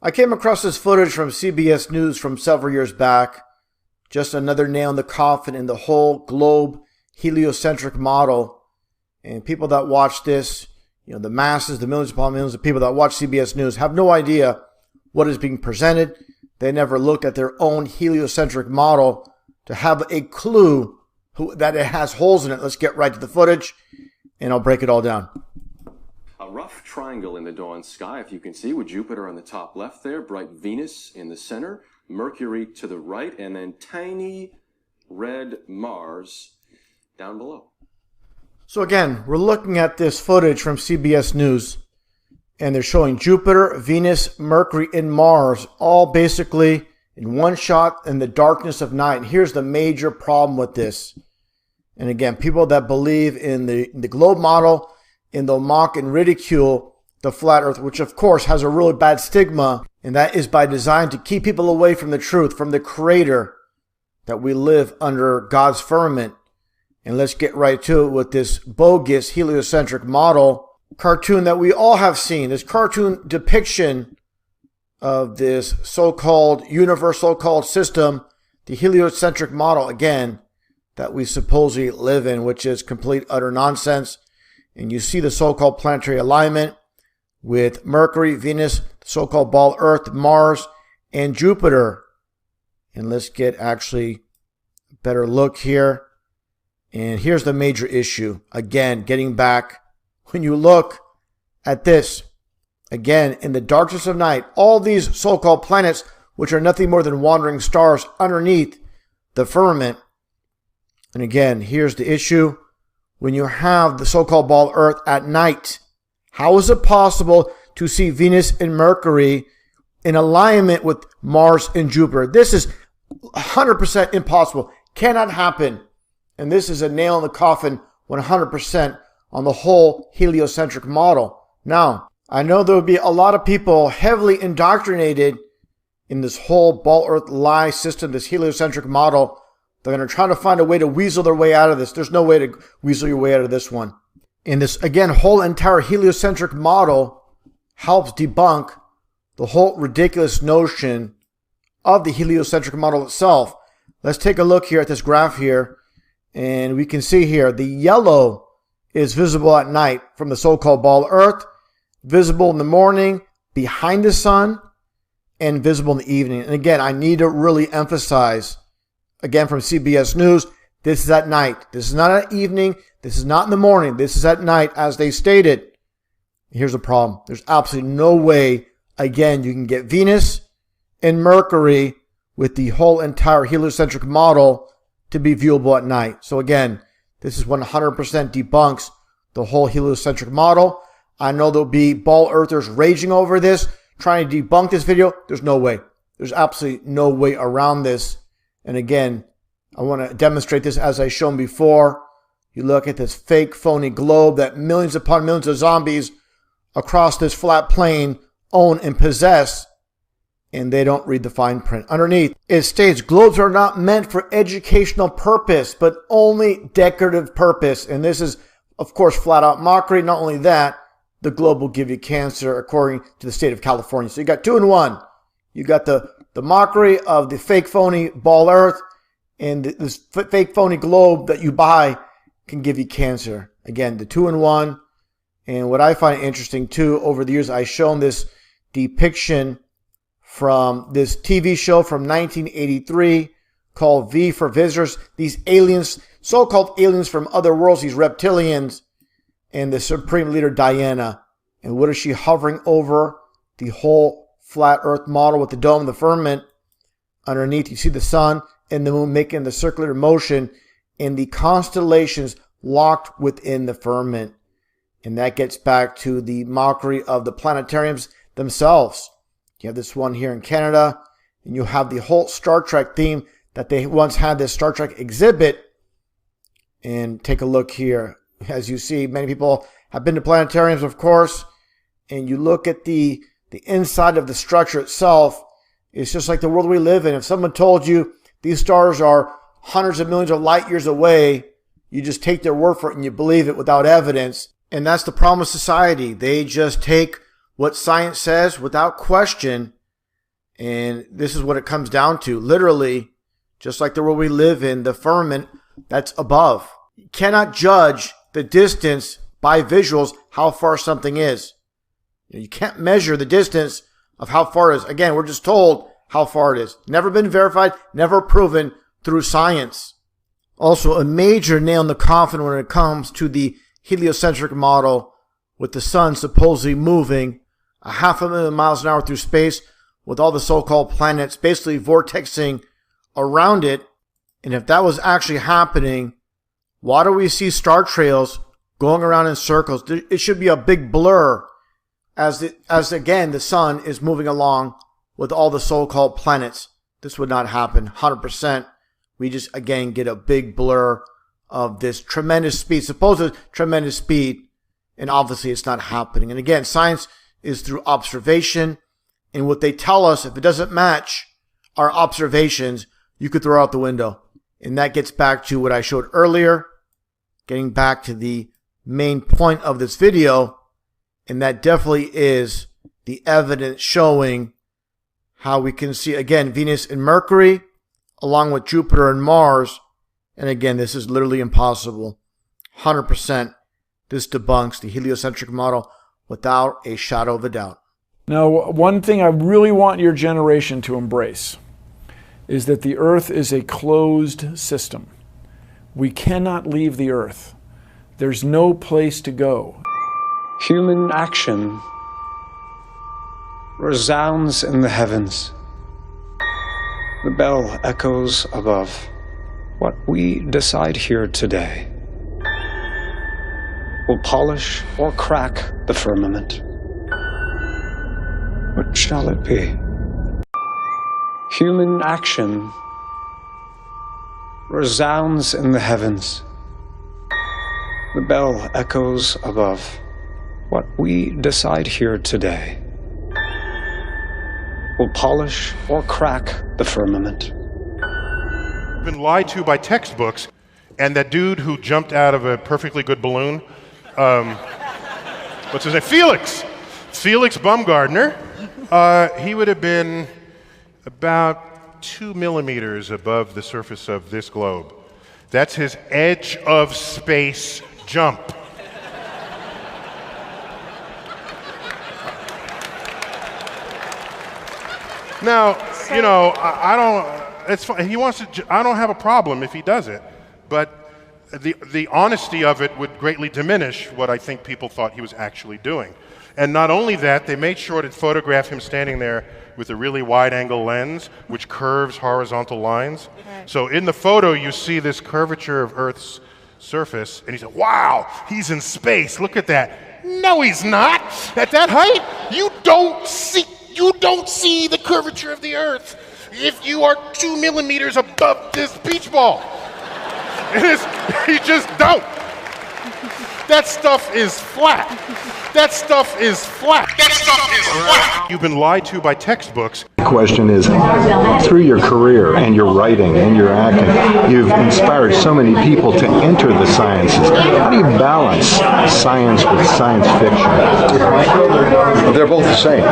I came across this footage from CBS News from several years back. Just another nail in the coffin in the whole globe heliocentric model. And people that watch this, the masses, the millions upon millions of people that watch CBS News have no idea what is being presented. They never looked at their own heliocentric model to have a clue that it has holes in it. Let's get right to the footage, and I'll break it all down. A rough triangle in the dawn sky, if you can see, with Jupiter on the top left there, bright Venus in the center, Mercury to the right, and then tiny red Mars down below. So again, we're looking at this footage from CBS News, and they're showing Jupiter, Venus, Mercury, and Mars all basically in one shot in the darkness of night. And here's the major problem with this. And again, people that believe in the globe model, and they'll mock and ridicule the flat earth, which of course has a really bad stigma, and that is by design to keep people away from the truth, from the creator, that we live under God's firmament. And let's get right to it with this bogus heliocentric model cartoon that we all have seen, this cartoon depiction of this so-called universe, so-called system, the heliocentric model, again, that we supposedly live in, which is complete, utter nonsense. And you see the so-called planetary alignment with Mercury, Venus, the so-called ball Earth, Mars, and Jupiter. And let's get actually a better look here. And here's the major issue. Again, getting back, when you look at this, again, in the darkness of night, all these so-called planets, which are nothing more than wandering stars underneath the firmament. And again, here's the issue. When you have the so-called ball Earth at night, how is it possible to see Venus and Mercury in alignment with Mars and Jupiter? This is 100% impossible. Cannot happen. And this is a nail in the coffin 100% on the whole heliocentric model. Now, I know there will be a lot of people heavily indoctrinated in this whole ball Earth lie system, this heliocentric model. They're going to try to find a way to weasel their way out of this. There's no way to weasel your way out of this one. And this, again, whole entire heliocentric model helps debunk the whole ridiculous notion of the heliocentric model itself. Let's take a look here at this graph here. And we can see here the yellow is visible at night from the so-called ball Earth, visible in the morning behind the sun, and visible in the evening. And again, I need to really emphasize, again, from CBS News, this is at night. This is not at evening. This is not in the morning. This is at night, as they stated. Here's the problem. There's absolutely no way, again, you can get Venus and Mercury with the whole entire heliocentric model to be viewable at night. So again, this is 100% debunks the whole heliocentric model. I know there'll be ball earthers raging over this, trying to debunk this video. There's no way. There's absolutely no way around this. And again, I want to demonstrate this as I've shown before. You look at this fake, phony globe that millions upon millions of zombies across this flat plane own and possess, and they don't read the fine print. Underneath, it states globes are not meant for educational purpose, but only decorative purpose. And this is, of course, flat out mockery. Not only that, the globe will give you cancer according to the state of California. So you got two in one. You got the mockery of the fake phony ball Earth, and this fake phony globe that you buy can give you cancer. Again, the two in one. And what I find interesting too, over the years, I've shown this depiction from this TV show from 1983 called V for Visitors. These aliens, so-called aliens from other worlds, these reptilians, and the Supreme Leader Diana. And what is she hovering over? The whole flat Earth model with the dome, the firmament. Underneath, you see the sun and the moon making the circular motion, and the constellations locked within the firmament. And that gets back to the mockery of the planetariums themselves. You have this one here in Canada, and you have the whole Star Trek theme that they once had this Star Trek exhibit. And take a look here. As you see, many people have been to planetariums, of course, and you look at the inside of the structure itself. It's just like the world we live in. If someone told you these stars are hundreds of millions of light years away, you just take their word for it and you believe it without evidence. And that's the problem with society. They just take what science says without question, And this is what it comes down to. Literally, just like the world we live in, the firmament that's above. You cannot judge the distance by visuals how far something is. You can't measure the distance of how far it is. Again, we're just told how far it is. Never been verified, never proven through science. Also, a major nail in the coffin when it comes to the heliocentric model, with the sun supposedly moving 500,000 miles an hour through space with all the so-called planets basically vortexing around it. And if that was actually happening, why do we see star trails going around in circles? It should be a big blur as again, the sun is moving along with all the so-called planets. This would not happen 100%. We just, again, get a big blur of this tremendous speed, supposed tremendous speed, and obviously it's not happening. And again, science is through observation, and what they tell us, if it doesn't match our observations, you could throw out the window. And that gets back to what I showed earlier, getting back to the main point of this video, and that definitely is the evidence showing how we can see, again, Venus and Mercury, along with Jupiter and Mars. And again, this is literally impossible. 100%. This debunks the heliocentric model without a shadow of a doubt. Now, one thing I really want your generation to embrace is that the Earth is a closed system. We cannot leave the Earth. There's no place to go. Human action resounds in the heavens. The bell echoes above. What we decide here today will polish or crack the firmament. What shall it be? Human action resounds in the heavens. The bell echoes above. What we decide here today will polish or crack the firmament. Been lied to by textbooks, and that dude who jumped out of a perfectly good balloon, what's his name? Felix Baumgartner. He would have been about 2 millimeters above the surface of this globe. That's his edge of space jump. Now, you know, I don't. It's fine. He wants to. I don't have a problem if he does it, but the honesty of it would greatly diminish what I think people thought he was actually doing. And not only that, they made sure to photograph him standing there with a really wide-angle lens, which curves horizontal lines. So in the photo, you see this curvature of Earth's surface, and he said, "Wow, he's in space. Look at that." No, he's not. At that height, you don't see the curvature of the Earth if you are 2 millimeters above this beach ball. You just don't. That stuff is flat. That stuff is flat. That stuff is flat. You've been lied to by textbooks. The question is, through your career and your writing and your acting, you've inspired so many people to enter the sciences. How do you balance science with science fiction? They're both the same.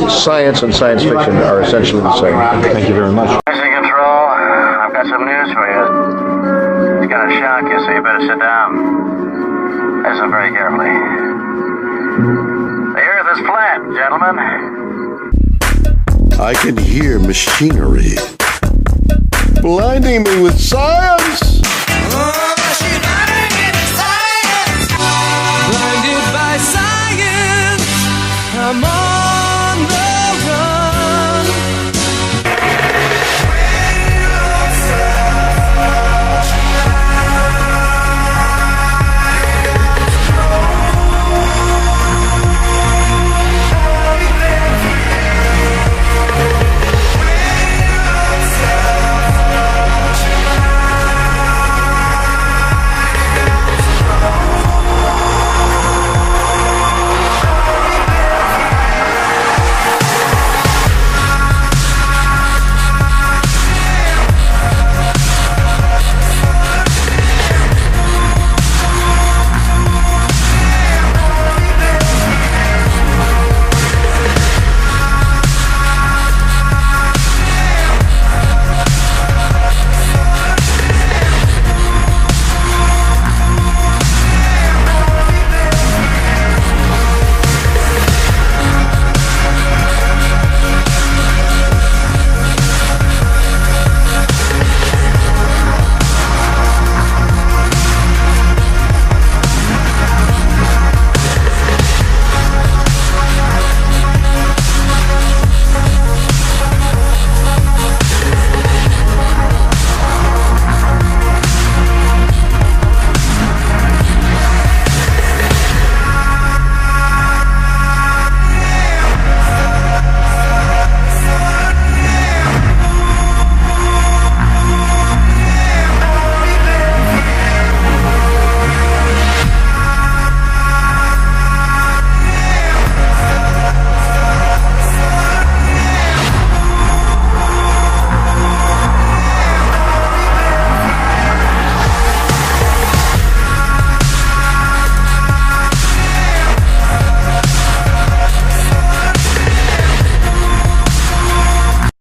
Science and science fiction are essentially the same. Thank you very much. Mission Control, I've got some news for you. It's gonna shock you, so you better sit down. Listen very carefully. The Earth is flat, gentlemen. I can hear machinery blinding me with science.